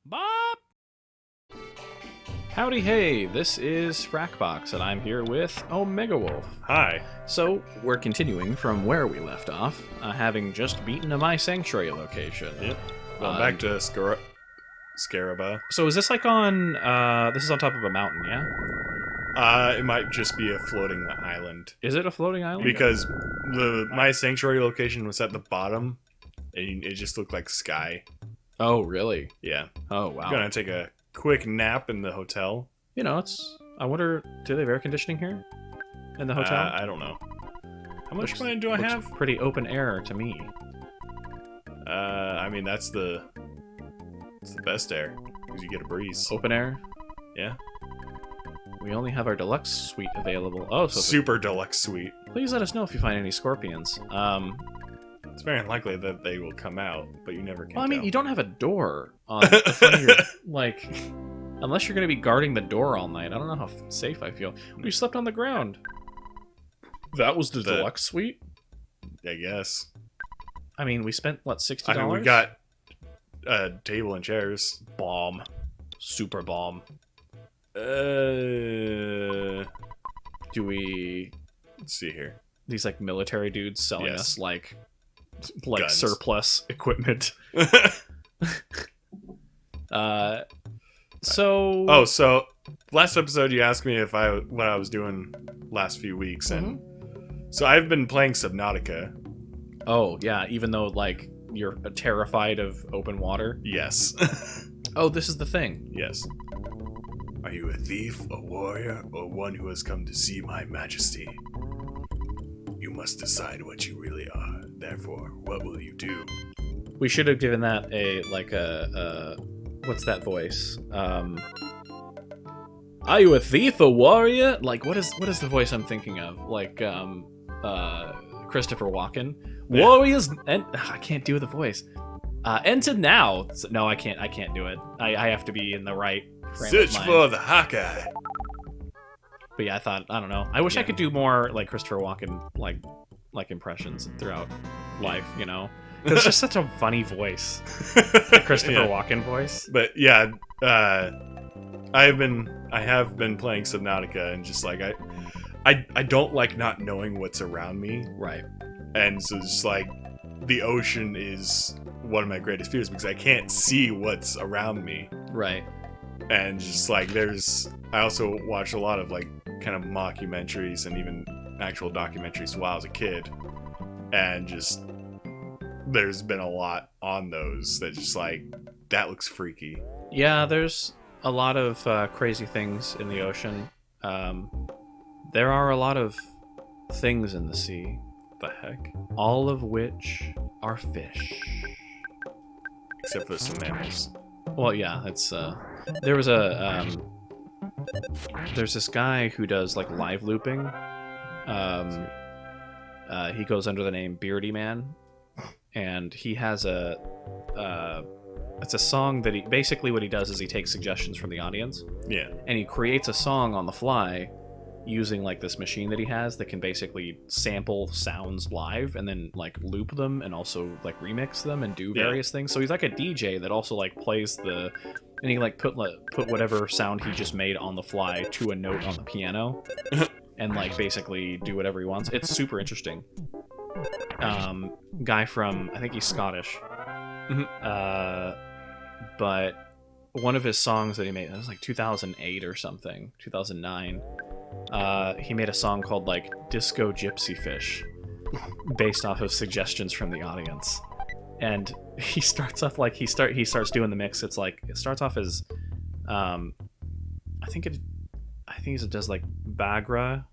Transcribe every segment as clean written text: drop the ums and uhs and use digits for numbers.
Bob! Howdy hey, this is Frakbox, and I'm here with Omegawolf. Hi. So, we're continuing from where we left off, having just beaten a My Sanctuary location. Yep. Going back to Scaraba. So is this like on, this is on top of a mountain, yeah? It might just be a floating island. Is it a floating island? Because my sanctuary location was at the bottom, and it just looked like sky. Oh, really? Yeah. Oh, wow. I'm gonna take a quick nap in the hotel. You know, I wonder, do they have air conditioning here? In the hotel? I don't know. How much money do I have? Pretty open air to me. I mean, it's the best air, because you get a breeze. Open air? Yeah. We only have our deluxe suite available. Oh, so Super deluxe suite. please let us know if you find any scorpions. It's very unlikely that they will come out, but you never can Well, I mean, tell. you don't have a door on the front of your, like, unless you're going to be guarding the door all night. I don't know how safe I feel. We slept on the ground. That was the deluxe suite? I guess. I mean, we spent, what, $60? I mean, we got a table and chairs. Bomb. Super bomb. Uh, Do we... let's see here. These, like, military dudes selling Yes. us, like Guns. surplus equipment. So... Oh, so last episode you asked me what I was doing last few weeks, and so I've been playing Subnautica. Oh, yeah, even though, like, you're terrified of open water. Yes. Oh, this is the thing. Yes. Are you a thief, a warrior, or one who has come to see my majesty? You must decide what you really are. Therefore, what will you do? We should have given that what's that voice? Are you a thief, a warrior? Like, what is the voice I'm thinking of? Like, Christopher Walken. Yeah. Warriors, and I can't do the voice. Enter now. No, I can't do it. I have to be in the right frame Search of mind. for the Hawkeye. But yeah, I don't know. I wish I could do more like Christopher Walken, like impressions throughout life, you know? 'Cause it's just such a funny voice. The Christopher Yeah. Walken voice. But yeah, I have been playing Subnautica, and just like I don't like not knowing what's around me, Right. and so it's like the ocean is one of my greatest fears because I can't see what's around me, Right. and just like I also watched a lot of like kind of mockumentaries and even actual documentaries while I was a kid, and just there's been a lot on those that just like that looks freaky. Yeah, there's a lot of crazy things in the ocean. There are a lot of things in the sea, The heck? all of which are fish. Except for some mammals. Well, yeah, it's there's this guy who does like live looping. He goes under the name Beardyman, and he has it's a song that basically what he does is he takes suggestions from the audience, Yeah. and he creates a song on the fly using like this machine that he has that can basically sample sounds live and then like loop them and also like remix them and do various things. So he's like a DJ that also like plays and he like put whatever sound he just made on the fly to a note on the piano and like basically do whatever he wants. It's super interesting. Guy from, I think he's Scottish. But one of his songs that he made, it was like 2008 or something, 2009. He made a song called like Disco Gypsy Fish based off of suggestions from the audience. And he starts off like he starts doing the mix. It's like it starts off as I think he does like Bagra,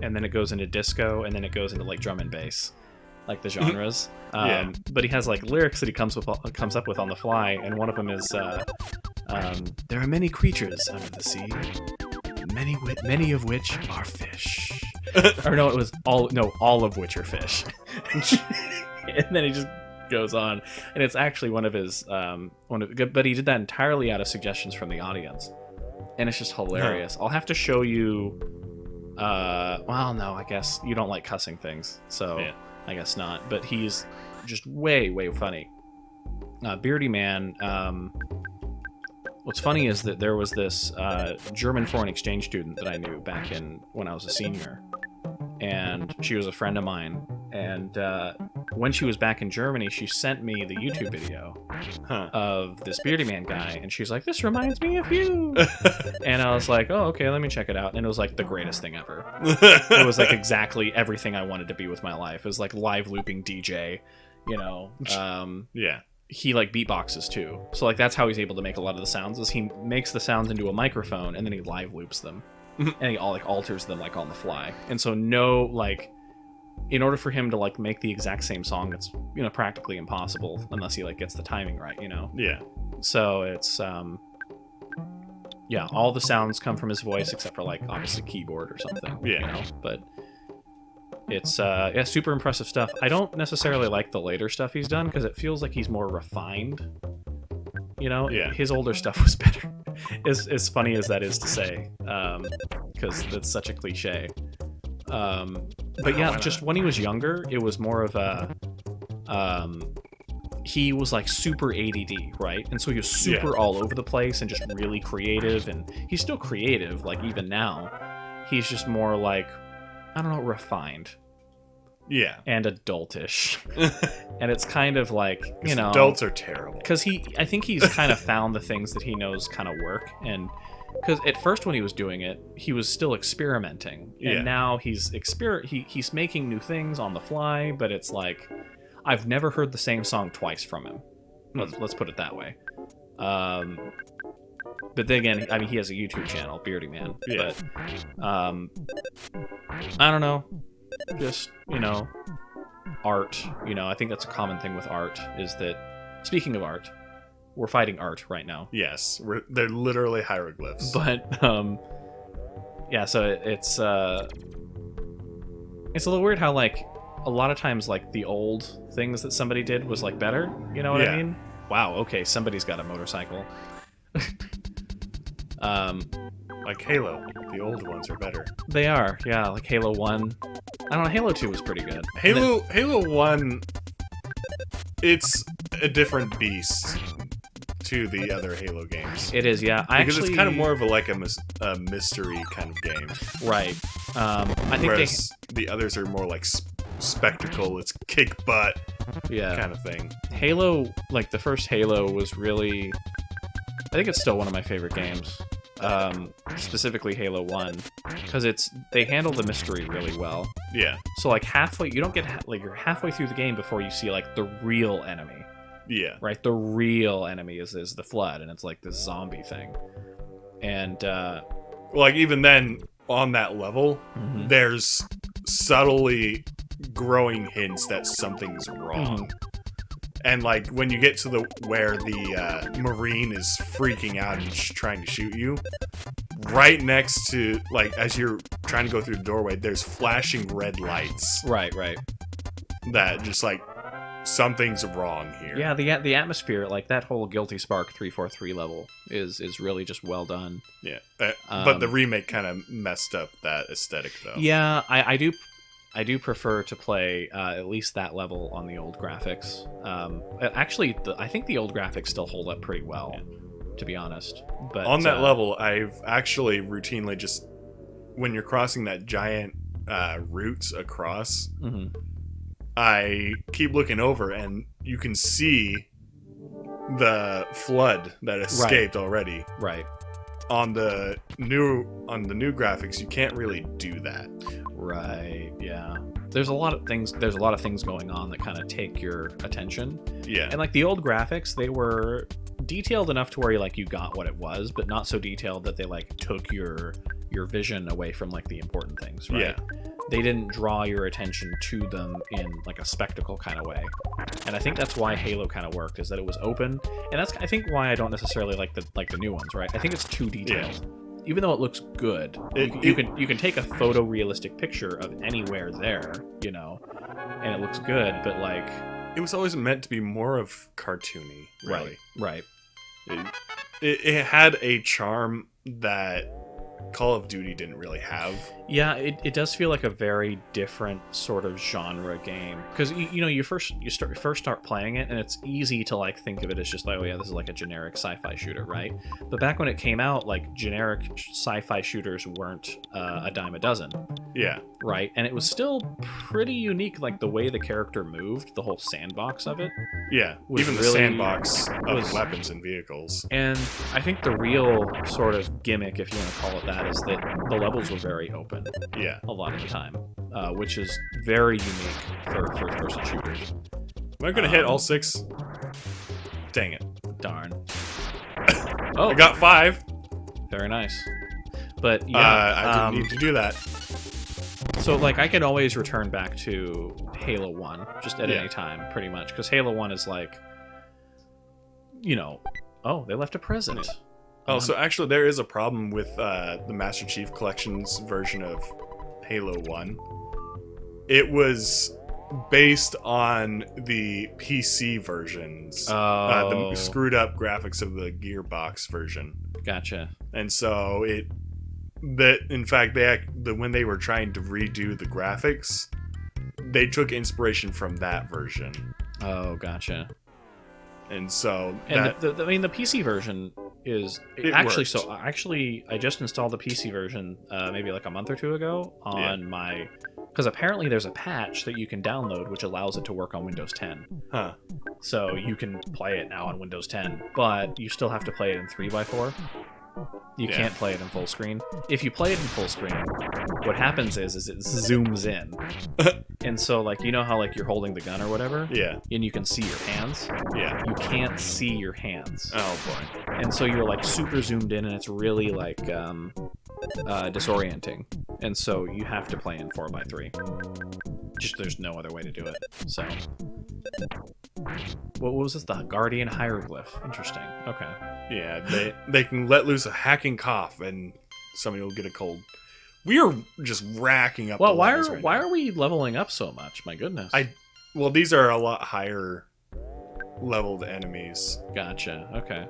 and then it goes into disco, and then it goes into like drum and bass, like the genres. Yeah. But he has like lyrics that he comes up with on the fly, and one of them is there are many creatures under the sea, many of which are fish. Or no, it was all of which are fish. And then he just goes on, and it's actually one of his but he did that entirely out of suggestions from the audience, and it's just hilarious. I'll have to show you. Well, no, I guess you don't like cussing things, so Yeah. I guess not. But he's just way funny. Beardyman what's funny is that there was this German foreign exchange student that I knew back when I was a senior, and she was a friend of mine. And when she was back in Germany, she sent me the YouTube video of this Beardyman guy, and she's like, "This reminds me of you." And I was like, "Oh, okay, let me check it out." And it was like the greatest thing ever. It was like exactly everything I wanted to be with my life. It was like live looping DJ, you know. Yeah. He like beatboxes too, so like that's how he's able to make a lot of the sounds. Is he makes the sounds into a microphone and then he live loops them, and he alters them like on the fly. And so in order for him to like make the exact same song, it's practically impossible unless he like gets the timing right, Yeah. So it's all the sounds come from his voice except for like obviously keyboard or something. Yeah. But it's super impressive stuff. I don't necessarily like the later stuff he's done because it feels like he's more refined. Yeah. His older stuff was better. As funny as that is to say, because that's such a cliche. But yeah, just when he was younger, it was more of a he was like super ADD, right? And so he was super all over the place and just really creative, and he's still creative, like even now. He's just more like, I don't know, refined. Yeah. And adultish. And it's kind of like, adults are terrible. Because I think he's kind of found the things that he knows kind of work. And because at first when he was doing it, he was still experimenting. And now he's making new things on the fly, but it's like, I've never heard the same song twice from him. Let's put it that way. But then again, I mean, he has a YouTube channel, Beardyman. Yeah. But I don't know. Just, art. I think that's a common thing with art, is that, speaking of art, we're fighting art right now. Yes, they're literally hieroglyphs. But, so it's a little weird how, like, a lot of times, like, the old things that somebody did was, like, better. You know what I mean? Wow, okay, somebody's got a motorcycle. Like Halo, the old ones are better. They are, yeah. Like Halo 1. I don't know, Halo 2 was pretty good. Halo 1, it's a different beast to the other Halo games. It is, yeah. Because it's kind of more of a mystery kind of game. Right. I think whereas the others are more like spectacle, it's kick butt kind of thing. Halo, like the first Halo was really... I think it's still one of my favorite games. Specifically Halo 1, because they handle the mystery really well. Yeah. So like halfway, you don't get you're halfway through the game before you see like the real enemy. Yeah. Right. The real enemy is the Flood, and it's like this zombie thing. And like even then on that level, there's subtly growing hints that something's wrong. And like when you get to where the Marine is freaking out and trying to shoot you, right next to, like, as you're trying to go through the doorway, there's flashing red lights. Right. That just like something's wrong here. Yeah, the atmosphere, like that whole Guilty Spark 343 level is really just well done. Yeah, but the remake kind of messed up that aesthetic though. Yeah, I do prefer to play at least that level on the old graphics. Actually, I think the old graphics still hold up pretty well, to be honest. But on that level, I've actually routinely just, when you're crossing that giant route across, I keep looking over and you can see the flood that escaped already. Right. On the new graphics, you can't really do that. Right. Yeah. There's a lot of things going on that kind of take your attention. Yeah. And like the old graphics, they were detailed enough to where you got what it was, but not so detailed that they like took your vision away from like the important things, right? Yeah. They didn't draw your attention to them in like a spectacle kind of way. And I think that's why Halo kind of worked, is that it was open. And that's, I think, why I don't necessarily like the new ones, right? I think it's too detailed. Yeah. Even though it looks good, you can take a photorealistic picture of anywhere there, and it looks good, but like it was always meant to be more of cartoony, really. Right. It had a charm that Call of Duty didn't really have. Yeah, it does feel like a very different sort of genre game because you first start playing it and it's easy to like think of it as just like, oh yeah, this is like a generic sci-fi shooter, right? But back when it came out, like generic sci-fi shooters weren't a dime a dozen. Yeah. Right, and it was still pretty unique, like the way the character moved, the whole sandbox of it. Yeah, even the really, sandbox of weapons and vehicles. And I think the real sort of gimmick, if you want to call it that, is that the levels were very open. Yeah. A lot of the time, which is very unique for first-person shooters. Am I going to hit all 6? Dang it. Darn. Oh, I got 5. Very nice. But yeah, I didn't need to do that. So, like, I can always return back to Halo 1, just at any time, pretty much. Because Halo 1 is like, oh, they left a present. Oh, so actually there is a problem with the Master Chief Collection's version of Halo 1. It was based on the PC versions. The screwed up graphics of the Gearbox version. Gotcha. And so in fact, when they were trying to redo the graphics, they took inspiration from that version. Oh, gotcha. And so, the PC version is actually worked. so. Actually, I just installed the PC version maybe like a month or two ago on my, because apparently there's a patch that you can download which allows it to work on Windows 10. Huh. So you can play it now on Windows 10, but you still have to play it in 3x4. You can't play it in full screen. If you play it in full screen, what happens is it zooms in. And so, like, you know how, like, you're holding the gun or whatever? Yeah. And you can see your hands? Yeah. You can't see your hands. Oh, boy. And so you're, like, super zoomed in, and it's really, like, disorienting. And so you have to play in 4x3. Just there's no other way to do it. So... What was this? The Guardian Hieroglyph. Interesting. Okay. Yeah, they can let loose a hacking cough and somebody will get a cold. We are just racking up. Well, why are we leveling up so much? My goodness. Well, these are a lot higher leveled enemies. Gotcha. Okay.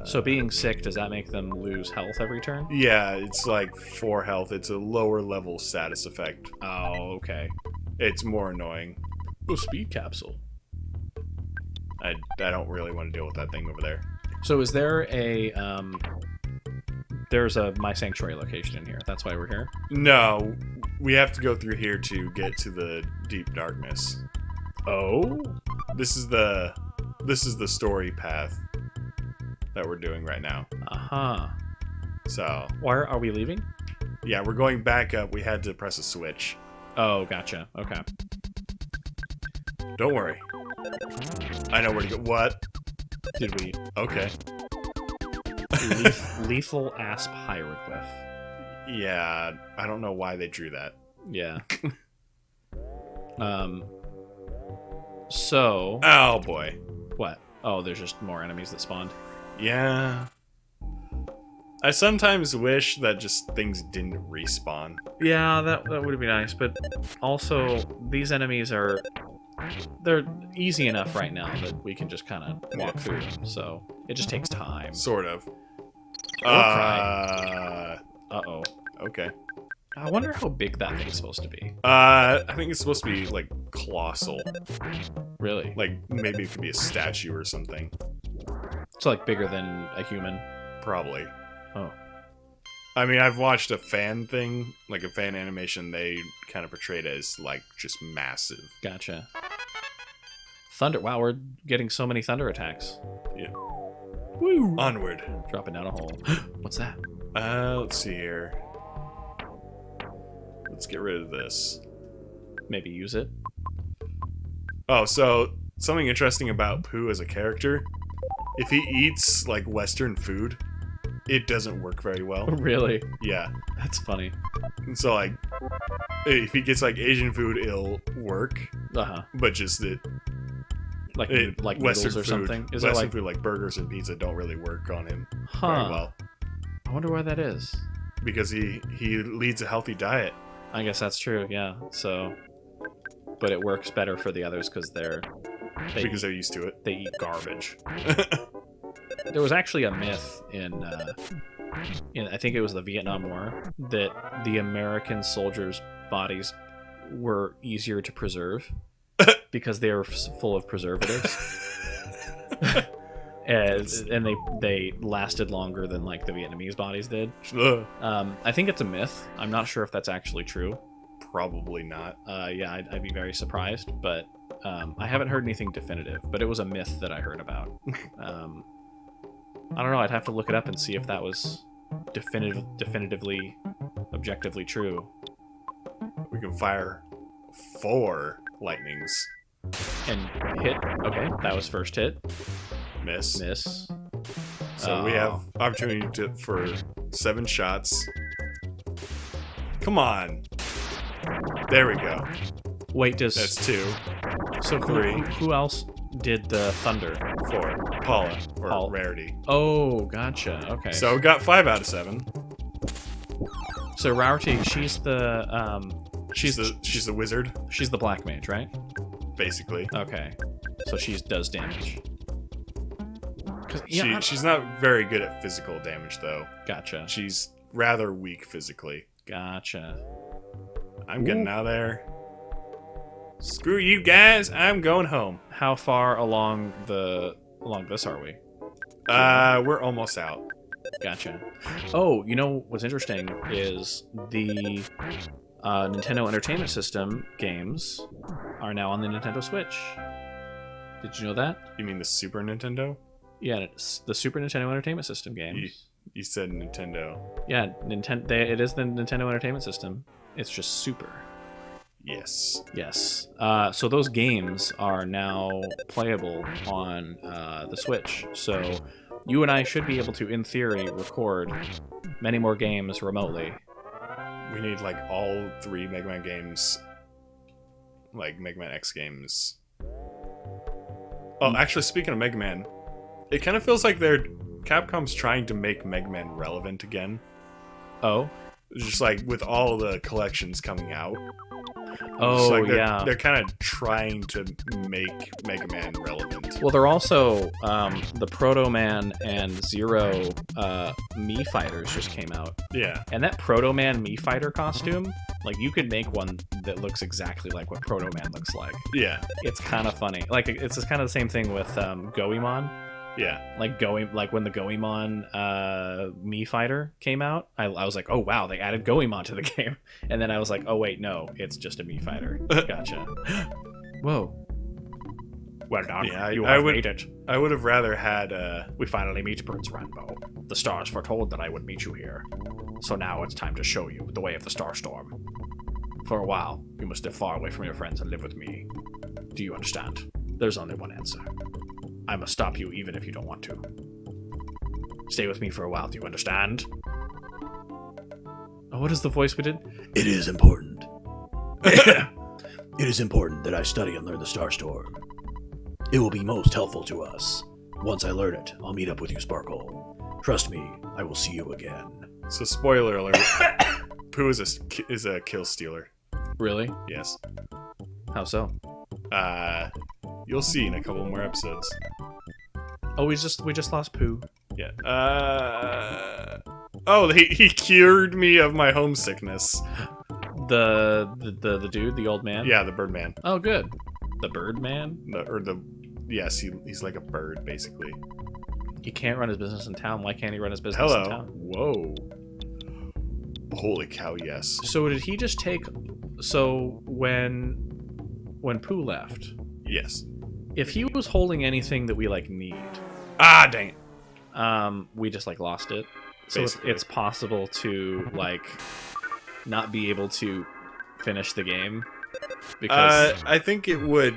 So being sick, does that make them lose health every turn? Yeah, it's like 4 health. It's a lower level status effect. Oh, okay. It's more annoying. Oh, speed capsule. I don't really want to deal with that thing over there. So is there a there's a My Sanctuary location in here? That's why we're here? No, we have to go through here to get to the deep darkness. Oh? This is the story path that we're doing right now. Uh-huh. So, why are we leaving? Yeah, we're going back up. We had to press a switch. Oh, gotcha. Okay. Don't worry. I know where to go. What? Did we? Okay. Lethal Asp Hieroglyph. Yeah, I don't know why they drew that. Yeah. So... Oh, boy. What? Oh, there's just more enemies that spawned. Yeah. I sometimes wish that just things didn't respawn. Yeah, that would be nice, but also, these enemies are... They're easy enough right now that we can just kind of walk through them, so it just takes time. Sort of. Uh-oh. Okay. I wonder how big that thing's supposed to be. I think it's supposed to be, like, colossal. Really? Like, maybe it could be a statue or something. So, like, bigger than a human? Probably. Oh. I mean, I've watched a fan thing, like a fan animation, they kind of portrayed it as, like, just massive. Gotcha. Thunder. Wow, we're getting so many thunder attacks. Yeah. Woo! Onward. Dropping down a hole. What's that? Let's see here. Let's get rid of this. Maybe use it. Oh, so something interesting about Pooh as a character. If he eats, like, Western food, it doesn't work very well. Really? Yeah. That's funny. And so, like, if he gets, like, Asian food, it'll work. Uh-huh. But just it... Like Western noodles or food, something? Is Western like... food, like burgers and pizza, don't really work on him very well. I wonder why that is. Because he leads a healthy diet. I guess that's true, yeah. So... But it works better for the others because they're used to it. They eat garbage. There was actually a myth in I think it was the Vietnam War that the American soldiers' bodies were easier to preserve because they were full of preservatives. and they lasted longer than like the Vietnamese bodies did. I think it's a myth. I'm not sure if that's actually true. Probably not. Yeah, I'd be very surprised, but I haven't heard anything definitive. But it was a myth that I heard about. I don't know. I'd have to look it up and see if that was definitively, objectively true. We can fire 4 lightnings and hit. Okay, that was first hit. Miss. So we have opportunity for 7 shots. Come on. There we go. Wait, That's 2. So 3. Who else did the thunder? 4. Paula, or Paul. Rarity. Oh, gotcha. Okay. So we got 5 out of 7. So Rarity, she's the She's the wizard, she's the black mage, right? basically. Okay. So she does damage. She's not very good at physical damage, though. Gotcha. She's rather weak physically. Gotcha. I'm getting out of there. Screw you guys, I'm going home. How far along this are we? We're almost out. Gotcha. Oh, you know what's interesting is the Nintendo Entertainment System games are now on the Nintendo Switch. Did you know that? You mean the Super Nintendo? Yeah, it's the Super Nintendo Entertainment System games. You said Nintendo. Yeah, it is the Nintendo Entertainment System. It's just Super. Yes. Yes. So those games are now playable on the Switch. So you and I should be able to, in theory, record many more games remotely. We need, like, all 3 Mega Man games. Like, Mega Man X games. Oh, actually, speaking of Mega Man, it kind of feels like Capcom's trying to make Mega Man relevant again. Oh? Just, like, with all the collections coming out. Oh, like yeah. They're kind of trying to make Mega Man relevant. Well, they're also, the Proto Man and Zero Mii Fighters just came out. Yeah. And that Proto Man Mii Fighter costume, like, you could make one that looks exactly like what Proto Man looks like. Yeah. It's kind of funny. Like, it's kind of the same thing with Goemon. Yeah. Like when the Goemon Mii Fighter came out, I was like, oh wow, they added Goemon to the game. And then I was like, oh wait, no, it's just a Mii Fighter. Gotcha. Whoa. Well done. Yeah, you have made it. I would have rather had We finally meet Prince Rainbow. The stars foretold that I would meet you here. So now it's time to show you the way of the Starstorm. For a while, you must live far away from your friends and live with me. Do you understand? There's only one answer. I must stop you even if you don't want to. Stay with me for a while, do you understand? Oh, what is the voice we did? It is important. It is important that I study and learn the Starstorm. It will be most helpful to us. Once I learn it, I'll meet up with you, Sparkle. Trust me, I will see you again. So, spoiler alert. Pooh is a kill stealer. Really? Yes. How so? You'll see in a couple more episodes. Oh, we just lost Pooh. Yeah. Oh, he cured me of my homesickness. The dude, the old man? Yeah, the Birdman. Oh, good. The Birdman? Yes, he's like a bird, basically. He can't run his business in town. Why can't he run his business in town? Whoa. Holy cow, yes. So did he just take... So when Pooh left... Yes. If he was holding anything that we, like, need... Ah, dang it. We just, like, lost it. So it's possible to, like, not be able to finish the game. Because... I think it would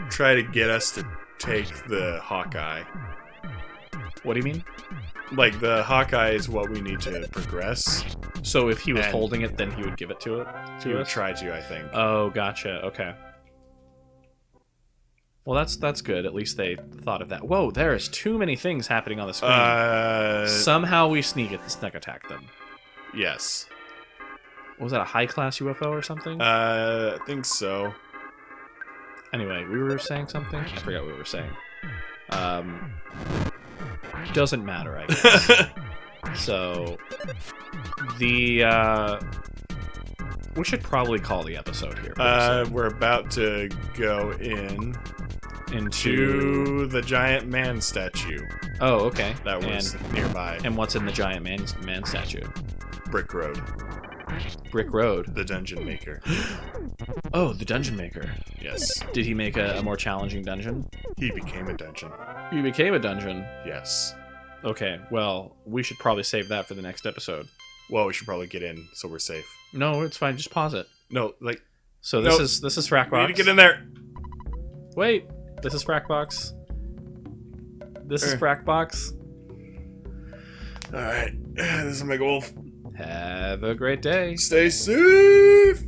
try to get us to take the Hawkeye. What do you mean? Like, the Hawkeye is what we need to progress. So if he was holding it, then he would give it to it? He would try to, I think. Oh, gotcha. Okay. Well, that's good. At least they thought of that. Whoa, there is too many things happening on the screen. Somehow we sneak attack them. Yes. Was that a high-class UFO or something? I think so. Anyway, we were saying something? I forgot what we were saying. Doesn't matter, I guess. So, we should probably call the episode here. We're about to go into the giant man statue Oh, okay. that was nearby. And what's in the giant man statue? Brick Road, Brick Road. the dungeon maker. Oh, the dungeon maker. Yes, Did he make a more challenging dungeon? he became a dungeon. He became a dungeon. Yes. Okay, well, we should probably save that for the next episode. Well, we should probably get in so we're safe. No, it's fine. Just pause it. No, like So Nope. this is we Frakbox. need to get in there. Wait, this is Frakbox. This is Frakbox. All right, this is Omegawolf. Have a great day. Stay safe.